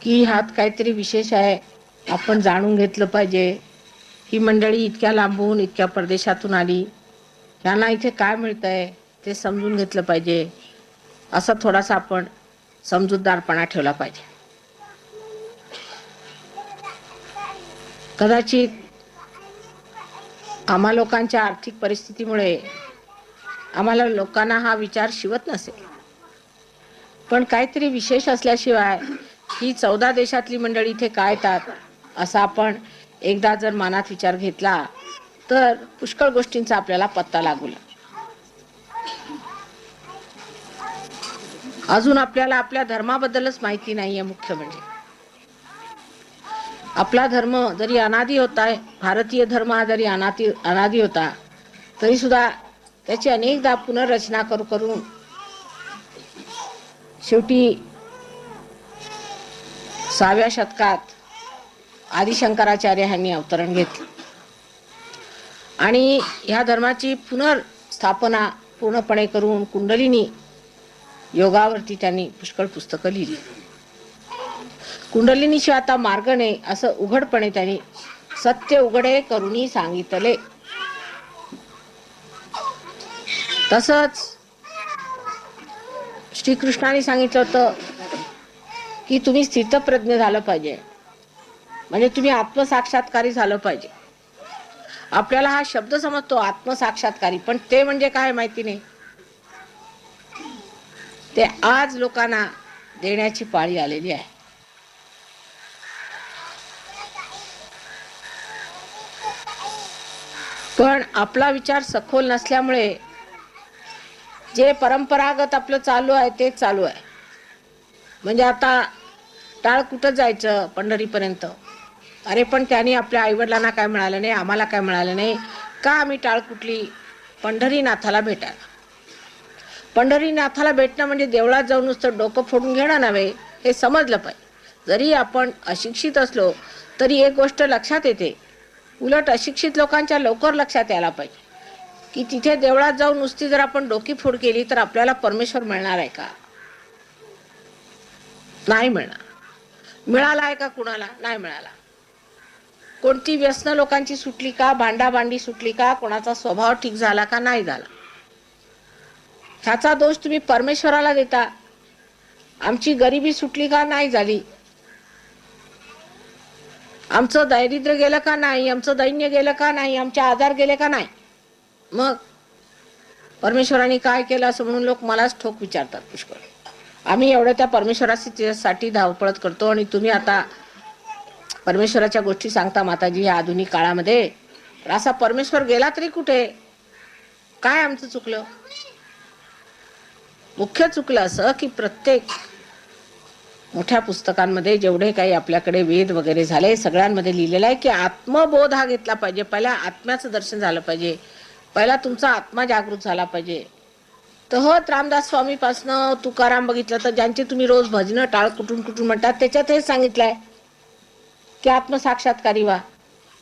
की ह्यात काहीतरी विशेष आहे, आपण जाणून घेतलं पाहिजे. ही मंडळी इतक्या लांबून इतक्या परदेशातून आली, त्यांना इथे काय मिळतंय ते समजून घेतलं पाहिजे. असा थोडासा आपण समजूतदारपणा ठेवला पाहिजे. कदाचित आम्हा लोकांच्या आर्थिक परिस्थितीमुळे आम्हाला लोकांना हा विचार शिवत नसेल, पण काहीतरी विशेष असल्याशिवाय ही 14 देशातली मंडळी इथे काय येतात असा आपण एकदा जर मनात विचार घेतला तर पुष्कळ गोष्टींचा आपल्याला पत्ता लागू लागेल. अजून आपल्याला आपल्या धर्माबद्दलच माहिती नाहीये. मुख्य म्हणजे आपला धर्म जरी अनादी होता, भारतीय धर्म हा जरी अनादी होता, तरी सुद्धा त्याची अनेकदा पुनर्रचना करून शेवटी 6व्या शतकात आदिशंकराचार्य यांनी अवतरण घेतलं आणि ह्या धर्माची पुनर्स्थापना पूर्णपणे करून कुंडलिनी योगावरती त्यांनी पुष्कळ पुस्तकं लिहिली. कुंडलिनीशिवाय आता मार्ग नाही असं उघडपणे त्यांनी सत्य उघडे करूनी सांगितले. तसंच श्रीकृष्णाने सांगितलं होतं की तुम्ही स्थितप्रज्ञ झालं पाहिजे, म्हणजे तुम्ही आत्मसाक्षात्कारी झालं पाहिजे. आपल्याला हा शब्द समजतो आत्मसाक्षात्कारी, पण ते म्हणजे काय माहिती नाही. ते आज लोकांना देण्याची पाळी आलेली आहे. पण आपला विचार सखोल नसल्यामुळे जे परंपरागत आपलं चालू आहे ते चालू आहे. म्हणजे आता टाळ कुठं जायचं पंढरीपर्यंत, अरे पण त्यांनी आपल्या आईवडिलांना काय मिळालं नाही, आम्हाला काय मिळालं नाही का, आम्ही टाळ कुठली पंढरीनाथाला भेटायला. पंढरीनाथाला भेटणं म्हणजे देवळात जाऊन नुसतं डोकं फोडून घेणं नव्हे, हे समजलं पाहिजे. जरी आपण अशिक्षित असलो तरी एक गोष्ट लक्षात येते, उलट अशिक्षित लोकांच्या लवकर लक्षात यायला पाहिजे की तिथे देवळात जाऊन नुसती जर आपण डोकी फोड केली तर आपल्याला परमेश्वर मिळणार आहे का? नाही मिळणार. मिळाला आहे का कुणाला? नाही मिळाला. कोणती व्यसन लोकांची सुटली का? भांडाभांडी सुटली का? कोणाचा स्वभाव ठीक झाला का? नाही झाला. ह्याचा दोष तुम्ही परमेश्वराला देता. आमची गरिबी सुटली का? नाही झाली. आमचं दारिद्र्य गेलं का? नाही. आमचं दैन्य गेलं का? नाही. आमचे आजार गेले का? नाही. मग परमेश्वराने काय केलं असं म्हणून लोक मलाच ठोक विचारतात पुष्कळ. आम्ही एवढं त्या परमेश्वरासाठी धावपळत करतो आणि तुम्ही आता परमेश्वराच्या गोष्टी सांगता माताजी या आधुनिक काळामध्ये. असा परमेश्वर गेला तरी कुठे? काय आमचं चुकलं? मुख्य चुकलं असं की प्रत्येक मोठ्या पुस्तकांमध्ये जेवढे काही आपल्याकडे वेद वगैरे झाले सगळ्यांमध्ये लिहिलेलं आहे की आत्मबोध हा घेतला पाहिजे. पहिला आत्म्याचं दर्शन झालं पाहिजे, पहिला तुमचा आत्मा जागृत झाला पाहिजे. तर रामदास स्वामी पासनं तुकाराम बघितलं तर ज्यांची तुम्ही रोज भजनं टाळ कुठून कुठून म्हणतात त्याच्यात हे सांगितलंय की आत्मसाक्षात्कारी व्हा.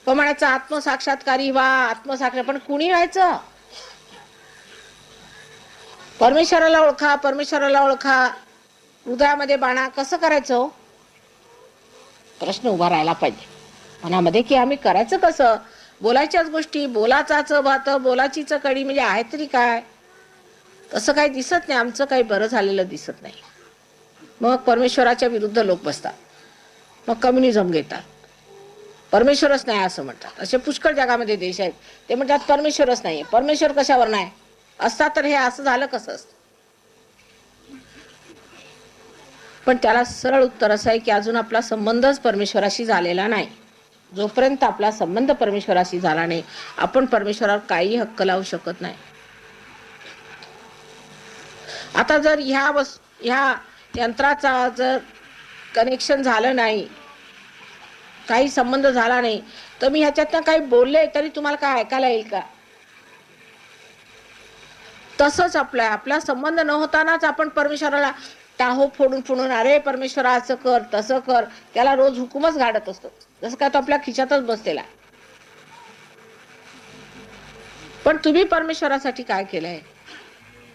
पण म्हणायचं आत्मसाक्षात्कारी व्हा, आत्मसाक्षात, पण कुणी व्हायचं? परमेश्वराला ओळखा, परमेश्वराला ओळखा, हृदयामध्ये बाणा कसं करायचं? प्रश्न उभा राहायला पाहिजे मनामध्ये की आम्ही करायचं कसं? बोलायच्याच गोष्टी, बोलाचाच भात, बोलाचीच कडी, म्हणजे आहे तरी काय? तसं काही दिसत नाही. आमचं काही बरं झालेलं दिसत नाही. मग परमेश्वराच्या विरुद्ध लोक बसतात, मग कम्युनिझम घेतात, परमेश्वरच नाही असं म्हणतात. असे पुष्कळ जगामध्ये देश आहेत ते म्हणतात परमेश्वरच नाही. परमेश्वर कशावर नाही असता तर हे असं झालं कसं असतं? पण त्याला सरळ उत्तर असं आहे की अजून आपला संबंधच परमेश्वराशी झालेला नाही. जोपर्यंत आपला संबंध परमेश्वराशी झाला नाही आपण परमेश्वरावर काही हक्क लावू शकत नाही. आता जर ह्या यंत्राचा जर कनेक्शन झालं नाही, काही संबंध झाला नाही, तर मी ह्याच्यातनं काही बोलले तरी तुम्हाला काय ऐकायला येईल का? तसंच आपला संबंध न होतानाच आपण परमेश्वराला टाहो फोडून फोडून अरे परमेश्वरा असं कर तसं कर, त्याला रोज हुकूमच गाडत असतो, जसं काय तो आपल्या खिशातच बसलेला. पण तुम्ही परमेश्वरासाठी काय केलंय?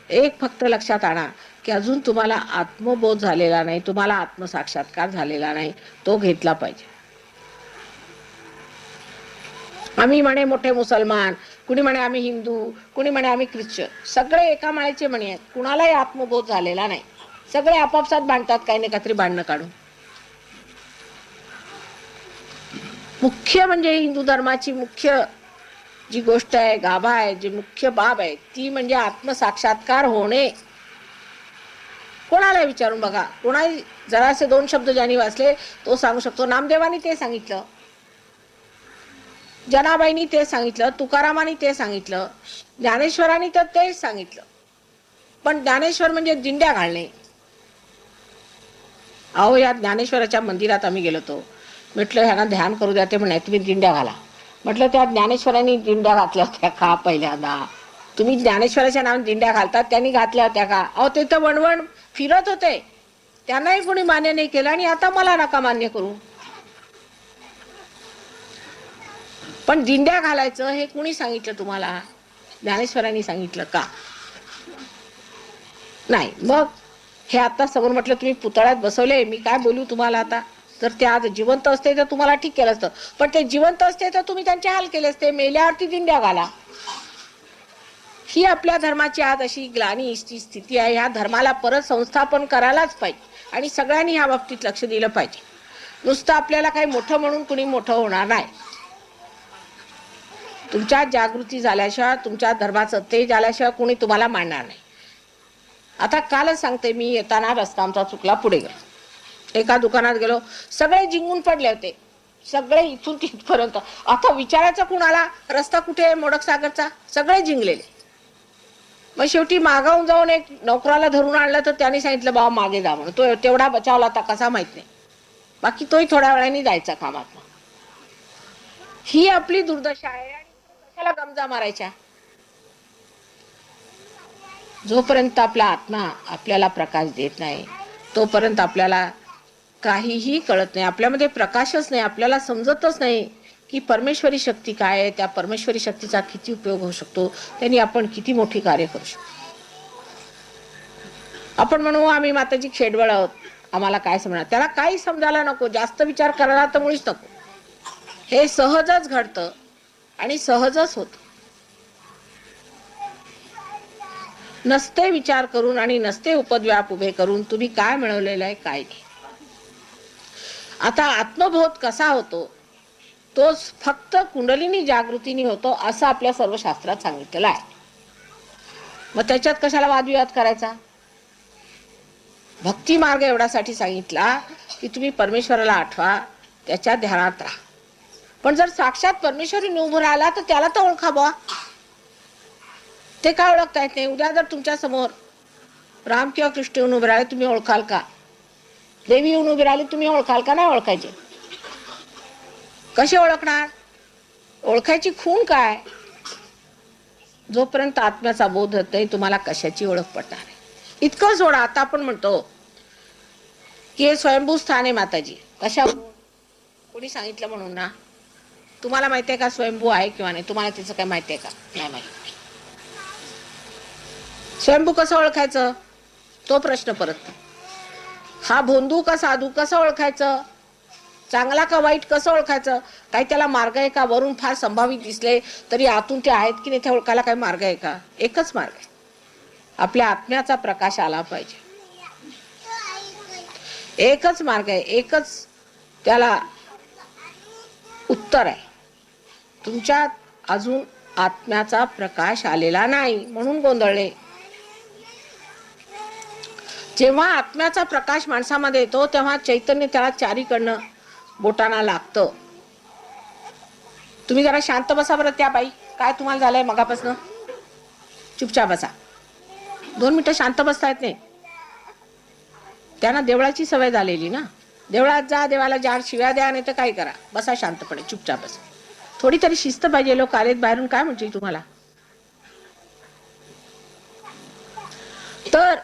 एक फक्त लक्षात आणा की अजून तुम्हाला आत्मबोध झालेला नाही, तुम्हाला आत्मसाक्षात्कार झालेला नाही, तो घेतला पाहिजे. आम्ही म्हणे मोठे मुसलमान, कुणी म्हणे आम्ही हिंदू, कुणी म्हणे आम्ही ख्रिश्चन, सगळे एका माळेचे म्हणे आहेत. कुणालाही आत्मबोध झालेला नाही. सगळे आपापसात भांडतात, काही ना काहीतरी भांडणं काढून. मुख्य म्हणजे हिंदू धर्माची मुख्य जी गोष्ट आहे, गाभा आहे, जी मुख्य बाब आहे, ती म्हणजे आत्मसाक्षात्कार होणे. कोणाला विचारून बघा, कोणाही जरासे 2 शब्द ज्यांनी वाचले तो सांगू शकतो. नामदेवानी ते सांगितलं, जनाबाईंनी ते सांगितलं, तुकारामांनी ते सांगितलं, ज्ञानेश्वरांनी तर तेच सांगितलं. पण ज्ञानेश्वर म्हणजे दिंड्या घालणे. अहो, या ज्ञानेश्वराच्या मंदिरात आम्ही गेलो होतो. म्हटलं ह्यांना ध्यान करू द्या. ते म्हणे तुम्ही दिंड्या घाला. म्हटलं त्या ज्ञानेश्वरांनी दिंड्या घातल्या होत्या का पहिल्यांदा? तुम्ही ज्ञानेश्वराच्या नावाने दिंड्या घालतात, त्यांनी घातल्या होत्या का? अहो, ते तर वणवण फिरत होते, त्यांनाही कोणी मान्य नाही केलं, आणि आता मला नका मान्य करू. पण दिंड्या घालायचं हे कुणी सांगितलं तुम्हाला? ज्ञानेश्वरांनी सांगितलं का? नाही. मग हे आता समोर म्हटलं तुम्ही पुतळ्यात बसवले, मी काय बोलू तुम्हाला आता? जर ते आज जिवंत असते तर तुम्हाला ठीक केलं असतं, पण ते जिवंत असते तर तुम्ही त्यांचे हाल केले असते. मेल्यावरती दिंड्या घाला. ही आपल्या धर्माची आज अशी ग्लानी स्थिती आहे. ह्या धर्माला परत संस्थापन करायलाच पाहिजे, आणि सगळ्यांनी ह्या बाबतीत लक्ष दिलं पाहिजे. नुसतं आपल्याला काही मोठं म्हणून कुणी मोठं होणार नाही. तुमच्या जागृती झाल्याशिवाय, तुमच्या धर्माचं तेज आल्याशिवाय कुणी तुम्हाला मानणार नाही. आता कालच सांगते, मी येताना रस्ता आमचा चुकला, पुढे गेलो, एका दुकानात गेलो, सगळे जिंकून पडले होते, सगळे इथून तिथपर्यंत. आता विचारायचं कुणाला रस्ता कुठे आहे मोडक सागरचा? सगळे जिंकलेले. मग शेवटी मागावून जाऊन एक नोकराला धरून आणलं, तर त्याने सांगितलं बाबा मागे जा म्हणून. तो तेवढा बचावला आता कसा माहित नाही, बाकी तोही थोड्या वेळाने जायचा कामात. ही आपली दुर्दशा आहे, आणि कशाला गमजा मारायच्या? जोपर्यंत आपला आत्मा आपल्याला प्रकाश देत नाही, तोपर्यंत आपल्याला काहीही कळत नाही. आपल्यामध्ये प्रकाशच नाही, आपल्याला समजतच नाही की परमेश्वरी शक्ती काय आहे, त्या परमेश्वरी शक्तीचा किती उपयोग होऊ शकतो, त्यांनी आपण किती मोठी कार्य करू शकतो. आपण म्हणू आम्ही माताजी खेडवळ आहोत, आम्हाला काय समजणार? त्याला काही समजायला नको, जास्त विचार करायला तर मुळीच नको. हे सहजच घडतं आणि सहजच होत. नसते विचार करून आणि नसते उपद्व्याप उभे करून तुम्ही काय मिळवलेलं आहे, काय नाही. आता आत्मबोध कसा होतो? तो फक्त कुंडलिनी जागृतीने होतो, असं आपल्या सर्व शास्त्रात सांगितलेलं आहे. मग त्याच्यात कशाला वादविवाद करायचा? भक्ती मार्ग एवढ्यासाठी सांगितला की तुम्ही परमेश्वराला आठवा, त्याच्या ध्यानात राहा. पण जर साक्षात परमेश्वरीने उभं राहिला तर त्याला तर ओळखा बुवा. ते काय ओळखता येत नाही? उद्या जर तुमच्या समोर राम किंवा कृष्ण येऊन उभे राहिले, तुम्ही ओळखाल का? देवी येऊन उभी राहिली, तुम्ही ओळखाल का? नाही ओळखायचे. कसे ओळखणार? ओळखायची खूण काय? जोपर्यंत आत्म्याचा बोध होत नाही, तुम्हाला कशाची ओळख पडणार आहे? इतकं सोडा. आता आपण म्हणतो की हे स्वयंभू स्थान आहे माताजी. कशा कोणी सांगितलं म्हणून ना? तुम्हाला माहिती आहे का स्वयंभू आहे किंवा नाही? तुम्हाला त्याचं काय माहिती आहे का? नाही माहिती. स्वयंभू कसं ओळखायचं? तो प्रश्न परत. हा भोंदू का साधू कसं ओळखायचं? चांगला का वाईट कसं ओळखायचं? काही त्याला मार्ग आहे का? वरून फार संभावित दिसले तरी आतून ते आहेत की नाही ते ओळखायला काही मार्ग आहे का? एकच मार्ग आहे, आपल्या आत्म्याचा प्रकाश आला पाहिजे. एकच मार्ग आहे, एकच त्याला उत्तर आहे. तुमच्यात अजून आत्म्याचा प्रकाश आलेला नाही म्हणून गोंधळले. जेव्हा आत्म्याचा प्रकाश माणसामध्ये येतो तेव्हा चैतन्य त्याला चारीकडनं बोटांना लागतं. तुम्ही जरा शांत बसा बरं. त्या बाई काय तुम्हाला झालंय मगापासून? चुपचाप बसा. 2 मिनिटं शांत बसता येत नाही? त्यांना देवळाची सवय झालेली ना. देवळात जा, देवाला 4 शिव्या द्या, नाही तर काय करा, बसा शांतपणे, चुपचाप बसा. थोडी तरी शिस्त पाहिजे. लोक आलेत बाहेरून, काय म्हणतील तुम्हाला? तर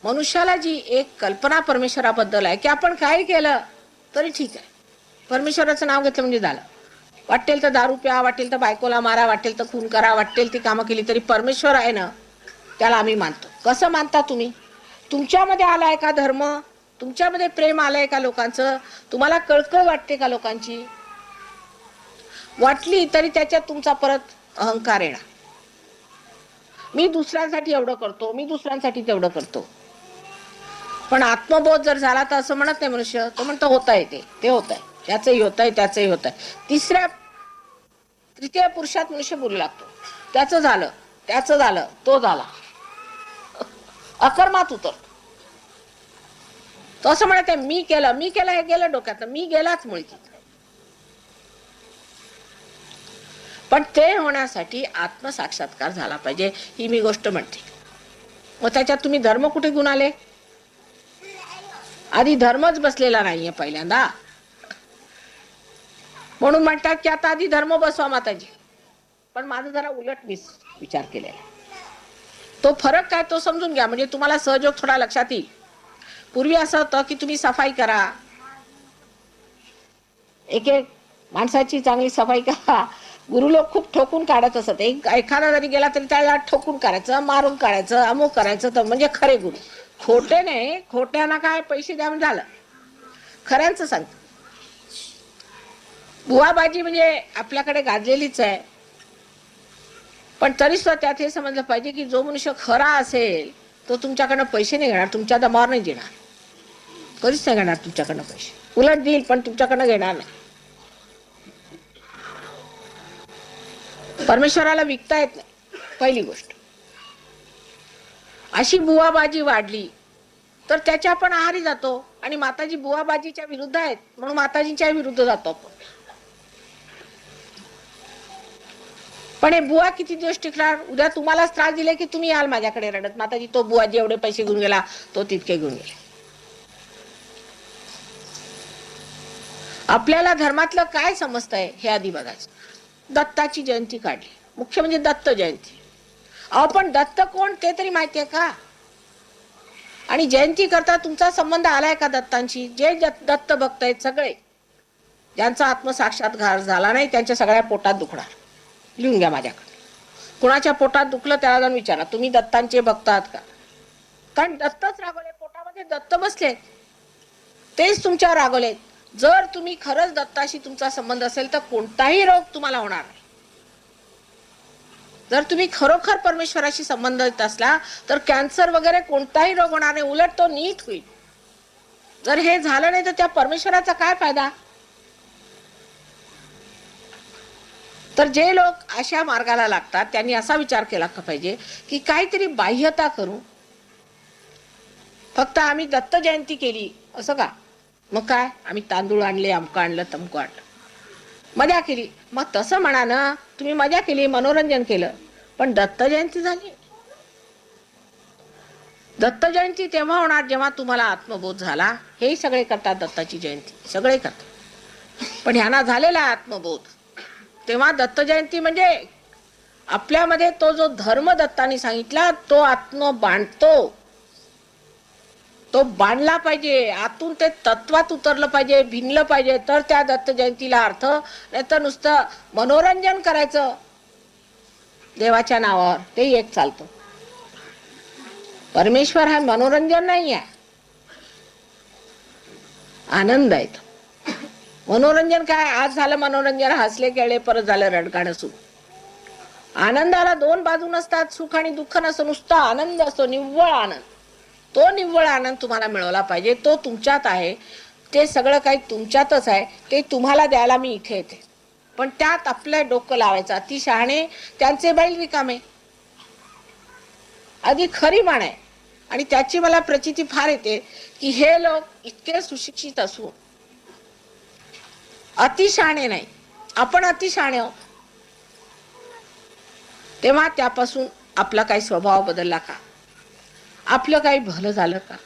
मनुष्याला जी एक कल्पना परमेश्वराबद्दल आहे की आपण काय केलं तरी ठीक आहे, परमेश्वराचं नाव घेतलं म्हणजे झालं. वाटेल तर दारू प्या, वाटेल तर बायकोला मारा, वाटेल तर खून करा, वाटेल ती कामं केली तरी परमेश्वर आहे ना, त्याला आम्ही मानतो. कसं मानता तुम्ही? तुमच्यामध्ये आलाय का धर्म? तुमच्यामध्ये प्रेम आलंय का लोकांचं? तुम्हाला कळकळ वाटते का लोकांची? वाटली तरी त्याच्यात तुमचा परत अहंकार येणार. मी दुसऱ्यांसाठी एवढं करतो, मी दुसऱ्यांसाठी तेवढं करतो. पण आत्मबोध जर झाला तर असं म्हणत नाही मनुष्य, तो म्हणतो होत आहे, ते होत आहे, त्याचंही होत आहे, त्याचंही होत आहे. तृतीय पुरुषात मनुष्य बोलू लागतो, त्याचं झालं, त्याचं झालं, तो झाला, अकर्मात उतरतो. तो असं म्हणत आहे मी केलं हे गेलं डोक्यात, मी गेलाच मुळीच. पण ते होण्यासाठी आत्मसाक्षात्कार झाला पाहिजे, ही मी गोष्ट म्हणते. मग त्याच्यात तुम्ही धर्म कुठे घेऊन आले? आधी धर्मच बसलेला नाहीये पहिल्यांदा, म्हणून म्हणतात की आता आधी धर्म बसवा माताजी. पण माझं जरा उलट विचार केलेला. तो फरक काय तो समजून घ्या, म्हणजे तुम्हाला सहयोग थोडा लक्षात येईल. पूर्वी असं होतं की तुम्ही सफाई करा, एक एक माणसाची चांगली सफाई करा. गुरु लोक खूप ठोकून काढत असत. एखादा जरी गेला तरी त्याला ठोकून काढायचं, मारून काढायचं, अमुक करायचं, तर म्हणजे खरे गुरु. खोटे नाही, खोट्याना काय पैसे द्या झालं, खऱ्यांचं सांगतो. बुवाबाजी म्हणजे आपल्याकडे गाजलेलीच आहे, पण तरी सुद्धा त्यात हे समजलं पाहिजे की जो मनुष्य खरा असेल तो तुमच्याकडनं पैसे नाही घेणार, तुमच्या दमावर नाही देणार, कधीच नाही घेणार तुमच्याकडनं पैसे. उलट देईल पण तुमच्याकडनं घेणार नाही. परमेश्वराला विकता येत नाही, पहिली गोष्ट. अशी बुवाबाजी वाढली तर त्याच्या आपण आहारी जातो, आणि माताजी बुवाबाजीच्या विरुद्ध आहेत म्हणून माताजींच्या विरुद्ध जातो आपण. पण हे बुवा किती दिवस टिकणार? उद्या तुम्हालाच त्रास दिले की तुम्ही याल माझ्याकडे रडत, माताजी तो बुवाजी एवढे पैसे घेऊन गेला, तो तितके घेऊन गेला. आपल्याला धर्मातलं काय समजतंय हे आधी बघायचं. दत्ताची जयंती काढली, मुख्य म्हणजे दत्त जयंती. पण दत्त कोण ते तरी माहितीये का? आणि जयंती करता तुमचा संबंध आलाय का दत्तांशी? जे दत्त भक्त आहेत सगळे, ज्यांचा आत्मसाक्षात्कार झाला नाही त्यांच्या सगळ्या पोटात दुखणार. लिहून घ्या माझ्याकडे. कुणाच्या पोटात दुखलं त्याला जाऊन विचारा, तुम्ही दत्तांचे भक्त आहात का? कारण दत्तच रागवले, पोटामध्ये दत्त बसले, तेच तुमच्यावर रागवले. जर तुम्ही खरंच दत्ताशी तुमचा संबंध असेल तर कोणताही रोग तुम्हाला होणार नाही. जर तुम्ही खरोखर परमेश्वराशी संबंधित असला तर कॅन्सर वगैरे कोणताही रोग होणार नाही, उलट तो नीट होईल. जर हे झालं नाही तर त्या परमेश्वराचा काय फायदा? तर जे लोक अशा मार्गाला लागतात त्यांनी असा विचार केला पाहिजे की काहीतरी बाह्यता करू. फक्त आम्ही दत्त जयंती केली असं का? मग काय आम्ही तांदूळ आणले, अमकं आणलं, तमकं आणलं, मजा केली. मग तसं म्हणा ना, तुम्ही मजा केली, मनोरंजन केलं, पण दत्त जयंती झाली. दत्त जयंती तेव्हा होणार जेव्हा तुम्हाला आत्मबोध झाला. हे सगळे करतात दत्ताची जयंती, सगळे करतात. पण ह्यांना झालेला आत्मबोध, तेव्हा दत्त जयंती म्हणजे आपल्यामध्ये तो जो धर्म दत्तानी सांगितला तो आत्म बांधतो, तो बांधला पाहिजे, आतून ते तत्वात उतरलं पाहिजे, भिनलं पाहिजे, तर त्या दत्त जयंतीला अर्थ. नाही तर नुसतं मनोरंजन करायचं देवाच्या नावावर, ते एक चालतं. परमेश्वर हा मनोरंजन नाही आहे, आनंद आहे. मनोरंजन काय? आज झालं मनोरंजन, हसले खेळले, परत झालं रडगाणं सुरू. आनंदाला दोन बाजू नसतात, सुख आणि दुःख नसतं, नुसता आनंद असतो, निव्वळ आनंद. तो निव्वळ आनंद तुम्हाला मिळवला पाहिजे, तो तुमच्यात आहे. ते सगळं काही तुमच्यातच आहे, ते तुम्हाला द्यायला मी इथे येते. पण त्यात आपलं डोकं लावायचं. अति शहाणे त्यांचे बैल रिकामे, आधी खरी मान आहे. आणि त्याची मला प्रचिती फार येते की हे लोक इतके सुशिक्षित असून अति शहाणे नाही. आपण अति शहाणे आहोत. तेव्हा त्यापासून आपला काही स्वभाव बदलला का? आपलं काही भलं झालं का?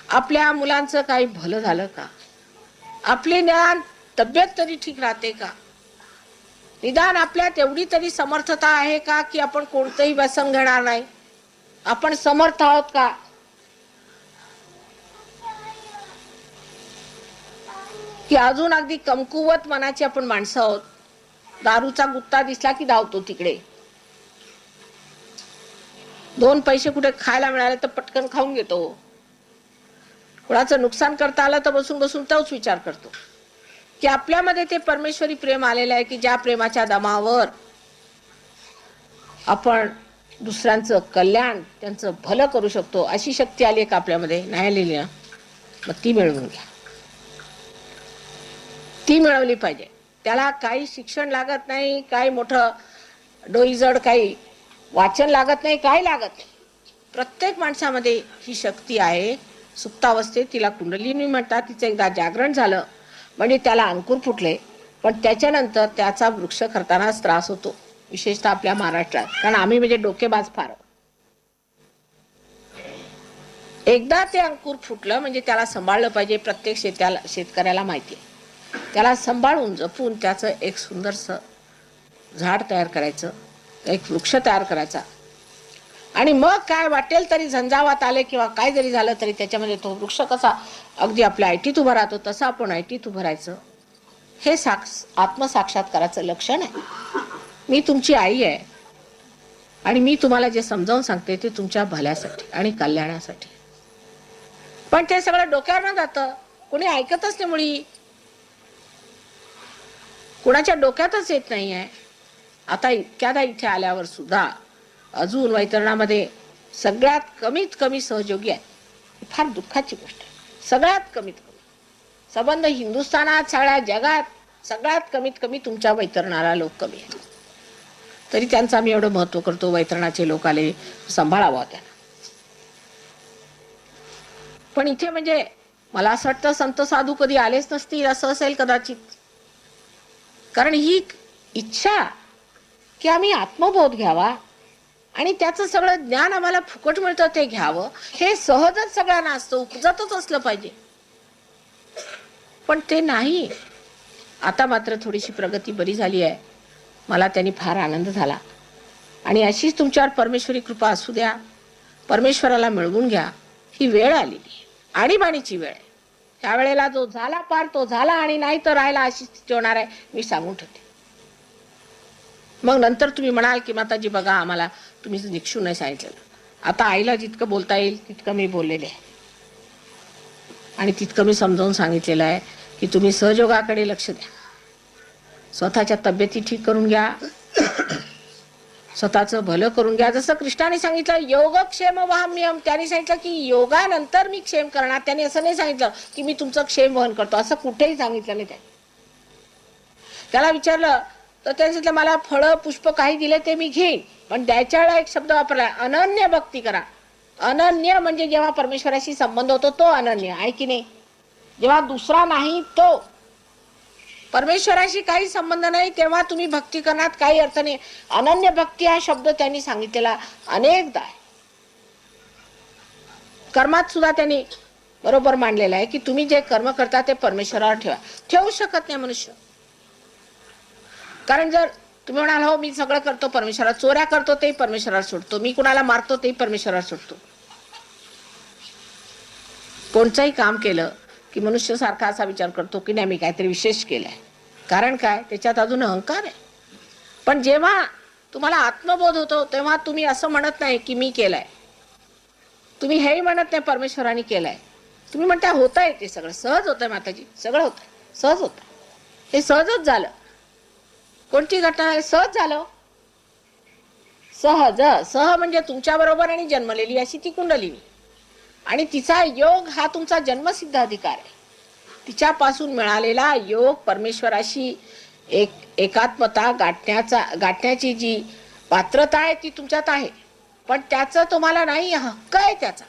आपल्या मुलांचं काही भलं झालं का? आपली ज्ञान तब्येत तरी ठीक राहते का? निदान आपल्यात एवढी तरी समर्थता आहे का की आपण कोणतंही व्यसन घेणार नाही? आपण समर्थ आहोत का? की अजून अगदी कमकुवत मनाची आपण माणसं आहोत? दारूचा गुत्ता दिसला की धावतो तिकडे. दोन पैसे कुठे खायला मिळाले तर पटकन खाऊन घेतो. कुणाचं नुकसान करता आलं तर बसून बसून तोच विचार करतो की आपल्यामध्ये ते परमेश्वरी प्रेम आलेलं आहे की ज्या प्रेमाच्या दमावर आपण दुसऱ्यांचं कल्याण, त्यांचं भलं करू शकतो. अशी शक्ती आली का आपल्यामध्ये? नाही आलेली ना. मग ती मिळवून घ्या, ती मिळवली पाहिजे. त्याला काही शिक्षण लागत नाही, काही मोठं डोईजड काही वाचन लागत नाही, काही लागत नाही. प्रत्येक माणसामध्ये ही शक्ती आहे. सुप्तावस्थेत तिला कुंडलिनी म्हणतात. तिचं एकदा जागरण झालं म्हणजे त्याला अंकुर फुटले, पण त्याच्यानंतर त्याचा वृक्ष करतानाच त्रास होतो, विशेषतः आपल्या महाराष्ट्रात. कारण आम्ही म्हणजे डोकेबाज फार. एकदा ते अंकुर फुटलं म्हणजे त्याला सांभाळलं पाहिजे. प्रत्येक शेतकऱ्याला माहिती आहे. त्याला सांभाळून जपून त्याचं एक सुंदरसं झाड तयार करायचं, एक वृक्ष तयार करायचा. आणि मग काय वाटेल तरी झंझावात आले किंवा काय जरी झालं तरी त्याच्यामध्ये तो वृक्ष कसा अगदी आपल्या ऐटीत उभा राहतो तसं आपण ऐटीत उभं राहायचं. हे आत्मसाक्षात्काराचं लक्षण आहे. मी तुमची आई आहे आणि मी तुम्हाला जे समजावून सांगते ते तुमच्या भल्यासाठी आणि कल्याणासाठी. पण ते सगळं डोक्यावर न जातं, कोणी ऐकतच नाही. मुळी कुणाच्या डोक्यातच येत नाहीये. आता इतक्यादा इथे आल्यावर सुद्धा अजून वैतरणामध्ये सगळ्यात कमीत कमी सहयोगी आहे. फार दुःखाची गोष्ट आहे. सगळ्यात कमीत कमी संबंध हिंदुस्थानात, सगळ्या जगात सगळ्यात कमीत कमी तुमच्या वैतरणाला लोक कमी आहेत. तरी त्यांचं आम्ही एवढं महत्व करतो. वैतरणाचे लोक आले, सांभाळावं त्यांना. पण इथे म्हणजे मला असं वाटतं संत साधू कधी आलेच नसतील असं असेल कदाचित. कारण ही इच्छा की आम्ही आत्मबोध घ्यावा आणि त्याचं सगळं ज्ञान आम्हाला फुकट मिळतं ते घ्यावं, हे सहजच सगळ्यांना असतं, उपजतच असलं पाहिजे. पण ते नाही. आता मात्र थोडीशी प्रगती बरी झाली आहे. मला त्यांनी फार आनंद झाला. आणि अशीच तुमच्यावर परमेश्वरी कृपा असू द्या. परमेश्वराला मिळवून घ्या. ही वेळ आलेली, आणीबाणीची वेळ आहे. त्यावेळेला जो झाला पार तो झाला आणि नाही तर राहिला अशी स्थिती होणार आहे, मी सांगून ठेवते. मग नंतर तुम्ही म्हणाल की माताजी बघा आम्हाला तुम्ही निक्षून नाही सांगितलं. आता आईला जितकं बोलता येईल तितकं मी बोललेले आहे आणि तितकं मी समजावून सांगितलेलं आहे की तुम्ही सहयोगाकडे लक्ष द्या. स्वतःच्या तब्येती ठीक करून घ्या, स्वतःचं भलं करून घ्या. जसं कृष्णाने सांगितलं योगक्षेम वाहम्यम, त्यांनी सांगितलं की योगानंतर मी क्षेम करणार. त्यांनी असं नाही सांगितलं की मी तुमचं क्षेम वहन करतो, असं कुठेही सांगितलं नाही. त्याला विचारलं तर त्याने सांगितलं मला फळं पुष्प काही दिले ते मी घेईन, पण द्यायच्या वेळेला एक शब्द वापरला, अनन्य भक्ती करा. अनन्य म्हणजे जेव्हा परमेश्वराशी संबंध होतो तो अनन्य आहे की नाही. जेव्हा दुसरा नाही तो परमेश्वराशी काही संबंध नाही तेव्हा तुम्ही भक्ती करण्यात काही अर्थ नाही. अनन्य भक्ती हा शब्द त्यांनी सांगितलेला अनेकदा आहे. कर्मात सुद्धा त्यांनी बरोबर मांडलेलं आहे की तुम्ही जे कर्म करता ते परमेश्वरावर ठेवू शकत नाही मनुष्य. कारण जर तुम्ही म्हणाल हो मी सगळं करतो परमेश्वरावर, चोऱ्या करतो तेही परमेश्वरावर सोडतो, मी कुणाला मारतो तेही परमेश्वरावर सोडतो. कोणतंही काम केलं की मनुष्य सारखा असा विचार करतो की नाही मी काहीतरी विशेष केलंय. कारण काय, त्याच्यात अजून अहंकार आहे. पण जेव्हा तुम्हाला आत्मबोध होतो तेव्हा तुम्ही असं म्हणत नाही की मी केलंय, तुम्ही हेही म्हणत नाही परमेश्वराने केलंय. तुम्ही म्हणता होत आहे, ते सगळं सहज होत आहे माताजी, सगळं होत आहे, सहज होत आहे. हे सहजच झालं. कोणती घटना सहज झालं. सहज सह म्हणजे तुमच्या बरोबर आणि जन्मलेली अशी ती कुंडलिनी आणि तिचा योग हा तुमचा जन्मसिद्ध अधिकार आहे. तिच्यापासून मिळालेला योग परमेश्वराशी एकात्मता गाठण्याची जी पात्रता आहे ती तुमच्यात आहे. पण त्याचं तुम्हाला नाही, हक्क आहे त्याचा,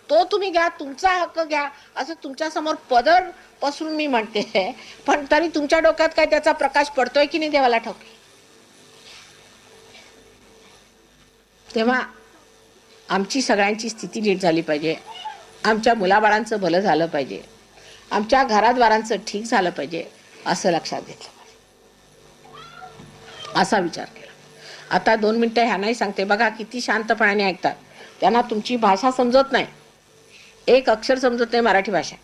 तो तुम्ही घ्या, तुमचा हक्क घ्या असं तुमच्या समोर पदर पसरून मी म्हणते. पण तरी तुमच्या डोक्यात काय त्याचा प्रकाश पडतोय की नाही देवाला ठाऊक. तेव्हा आमची सगळ्यांची स्थिती नीट झाली पाहिजे, आमच्या मुलाबाळांचं भलं झालं पाहिजे, आमच्या घराद्वारांचं ठीक झालं पाहिजे असं लक्षात घेतलं पाहिजे. असा विचार केला. आता 2 मिनिटं ह्यांनाही सांगते बघा किती शांतपणाने ऐकतात. त्यांना तुमची भाषा समजत नाही, एक अक्षर समजत नाही मराठी भाषा,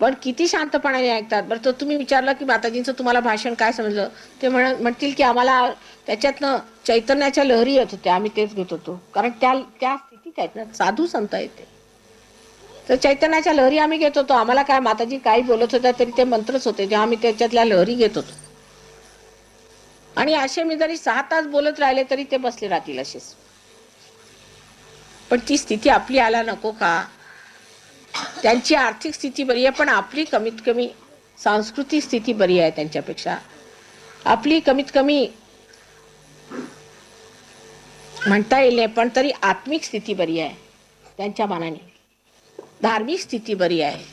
पण किती शांतपणाने ऐकतात. बरं तर तुम्ही विचारलं की माताजींचं तुम्हाला भाषण काय समजलं, ते म्हणतील की आम्हाला त्याच्यातनं चैतन्याच्या लहरी येत होत्या, आम्ही तेच घेत होतो. कारण त्या स्थितीत आहेत ना, साधू संत आहेत ते. तर चैतन्याच्या लहरी आम्ही घेत होतो. आम्हाला काय माताजी काही बोलत होत्या तरी ते मंत्रच होते, जेव्हा आम्ही त्याच्यातल्या लहरी घेत होतो. आणि असे मी जरी 6 तास बोलत राहिले तरी ते बसले राहतील असेच. पण ती स्थिती आपली आला नको का? त्यांची आर्थिक स्थिती बरी आहे, पण आपली कमीत कमी सांस्कृतिक स्थिती बरी आहे त्यांच्यापेक्षा. आपली कमीत कमी म्हणता येईल नाही, पण तरी आत्मिक स्थिती बरी आहे त्यांच्या मानाने. धार्मिक स्थिती बरी आहे.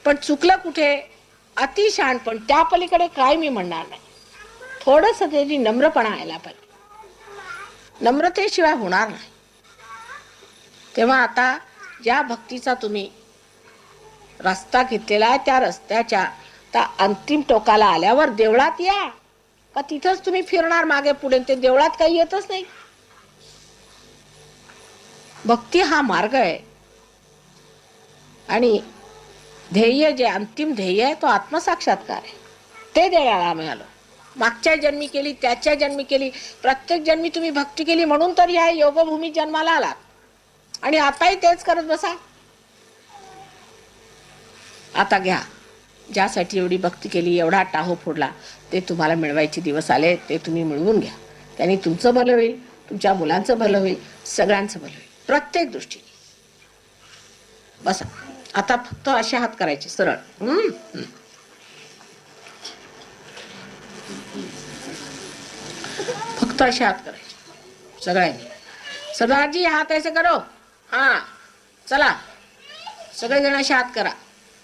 पण चुकलं कुठे? अतिशहाण. पण त्या पलीकडे काय मी म्हणणार नाही. थोडंसं त्याची नम्रपणा यायला पाहिजे. नम्रतेशिवाय होणार नाही. तेव्हा आता ज्या भक्तीचा तुम्ही रस्ता घेतलेला आहे, त्या रस्त्याच्या त्या अंतिम टोकाला आल्यावर देवळात या का तिथंच तुम्ही फिरणार मागे पुढे? ते देवळात काही येतच नाही. भक्ती हा मार्ग आहे. आणि ध्येय जे अंतिम ध्येय आहे तो आत्मसाक्षात्कार आहे. ते द्यायला आम्ही आलो. मागच्या जन्मी केली, त्याच्या जन्मी केली, प्रत्येक जन्मी तुम्ही भक्ती केली म्हणून तर ह्या योगभूमी जन्माला आलात. आणि आताही तेच करत बसा. आता घ्या, ज्यासाठी एवढी भक्ती केली, एवढा टाहो फोडला, ते तुम्हाला मिळवायचे दिवस आले. ते तुम्ही मिळवून घ्या. त्यांनी तुमचं भलं होईल, तुमच्या मुलांचं भलं होईल, सगळ्यांचं भलं होईल, प्रत्येक दृष्टीने. बसा. आता फक्त असे हात करायचे सरळ. फक्त असे हात करायचे सगळ्यांनी. सरदारजी हात ऐसे करो. हा चला, सगळेजण असे हात करा.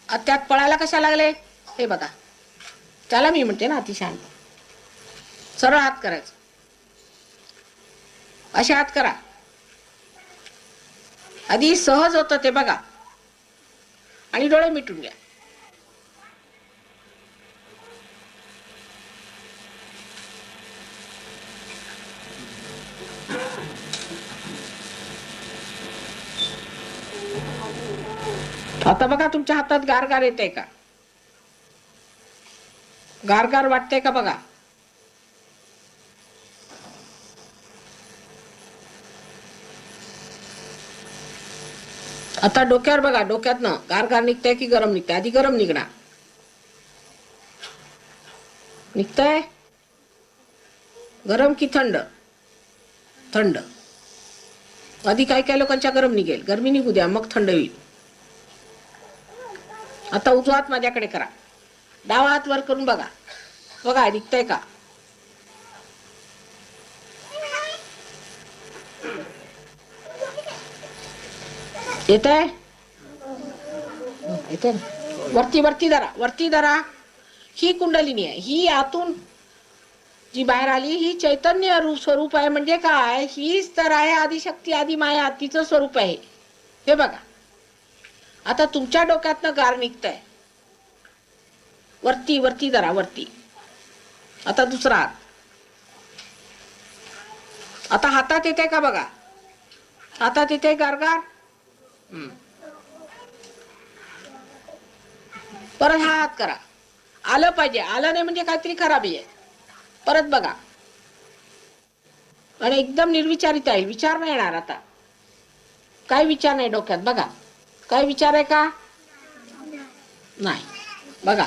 त्यात पळायला कशा लागले हे बघा. त्याला मी म्हणते ना अतिशांत. सरळ हात करायचं. असे हात करा. आधी सहज होतं ते बघा. आणि डोळे मिटून घ्या. आता बघा तुमच्या हातात गारगार येते का? गारगार वाटते का बघा. आता डोक्यावर बघा. डोक्यातनं गारगार निघतंय की गरम निघतंय? आधी गरम निघणार. निघतंय गरम की थंड? थंड. आधी काही काही लोकांच्या गरम निघेल. गरमी निघू द्या, मग थंड होईल. आता उजवा हात माझ्याकडे करा. डावा हात वर करून बघा. बघा निघतंय का? येतंय? येतंय ना? वरती वरती धरा. वरती धरा. ही कुंडलिनी आहे. ही आतून जी बाहेर आली ही चैतन्य रूप स्वरूप आहे. म्हणजे काय? हीच तर आहे आदिशक्ती आदी माया. तिचं स्वरूप आहे हे बघा. आता तुमच्या डोक्यातनं गार निघतंय. वरती वरती धरा. वरती. आता दुसरा हात. आता हातात येते का बघा. हातात येते गारगार. परत हा हात करा. आलं पाहिजे. आलं नाही म्हणजे काहीतरी खराबी आहे. परत बघा. आणि एकदम निर्विचारित आहे. विचार नाही येणार आता. काय विचार नाही डोक्यात बघा. काय विचार आहे का? नाही. बघा.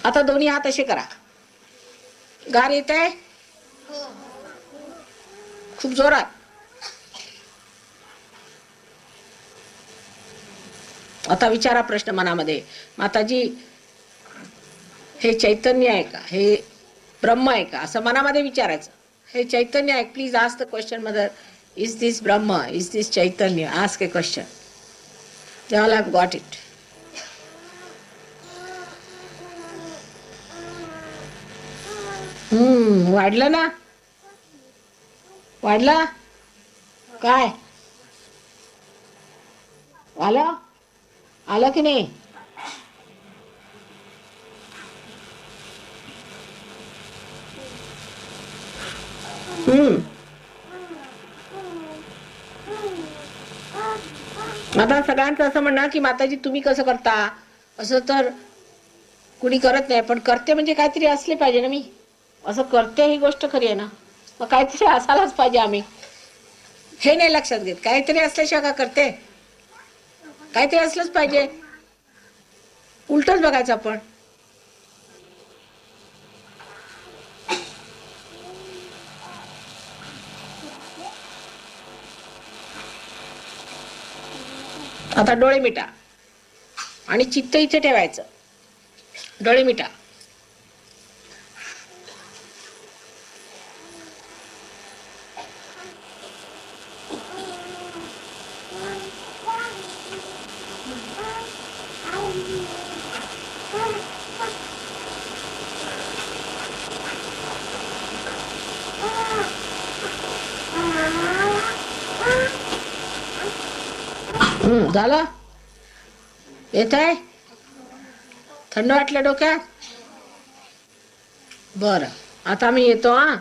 आता दोन्ही हात असे करा. गार येत आहे खूप जोरात. आता विचारा प्रश्न मनामध्ये. माताजी हे चैतन्य आहे का? हे ब्रह्म आहे का? असं मनामध्ये विचारायचं. हे चैतन्य आहे? Please ask the question mother. Is this Brahma? Is this chaitanya? Ask a question. They all have got it. वाढलं ना? वाढला काय? आलं? आलं की नाही? आता सगळ्यांचं असं म्हणणार की माताजी तुम्ही कसं करता? असं तर कुणी करत नाही. पण करते म्हणजे काहीतरी असले पाहिजे ना. मी असं करते ही गोष्ट खरी आहे ना. मग काहीतरी असायलाच पाहिजे. आम्ही हे नाही लक्षात घेत. काहीतरी असल्याशिवाय का करते? काहीतरी असलंच पाहिजे. उलटच बघायचं आपण. आता डोळे मिटा आणि चित्त इथे ठेवायचं. डोळे मिटा. झालं? येत आहे? थंड वाटलं डोक्यात? बरं, आता मी येतो. हा,